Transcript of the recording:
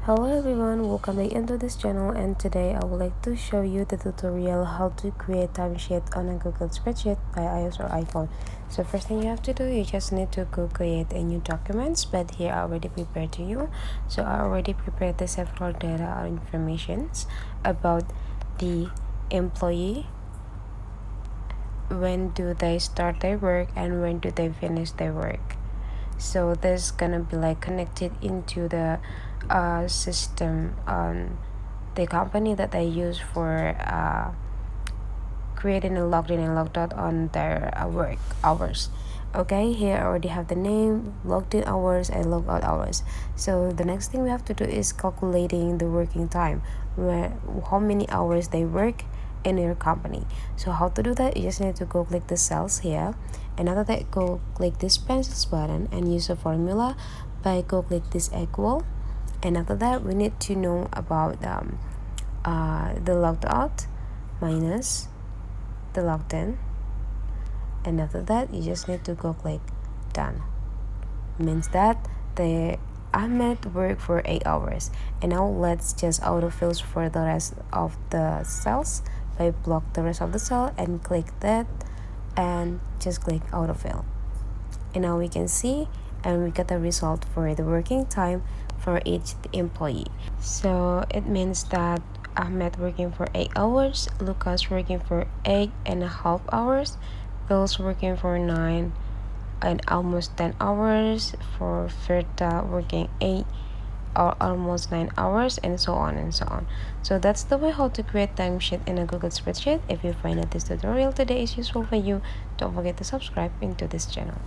Hello everyone, welcome back into this channel, and today I would like to show you the tutorial how to create timesheet on a Google spreadsheet by iOS or iPhone. So first thing you have to do, you just need to go create a new documents, but here I already prepared to you. So I already prepared the several data or informations about the employee, when do they start their work and when do they finish their work. So this gonna be like connected into the system on the company that they use for creating a logged in and logged out on their work hours. Okay, here I already have the name, logged in hours and logged out hours. So the next thing we have to do is calculating the working time, where how many hours they work in your company. So how to do that, you just need to go click the cells here, and after that go click this pencils button and use a formula by go click this equal, and after that we need to know about the logged out minus the logged in, and after that you just need to go click done. Means that the Ahmed worked for 8 hours, and now let's just autofill for the rest of the cells by block the rest of the cell and click that and just click autofill, and now we can see and we get the result for the working time for each employee. So it means that Ahmed working for 8 hours, Lucas working for 8.5 hours, Bill's working for 9 and almost 10 hours, for Ferta working 8 or almost 9 hours, and so on and so on. So that's the way how to create timesheet in a Google spreadsheet. If you find that this tutorial today is useful for you, don't forget to subscribe into this channel.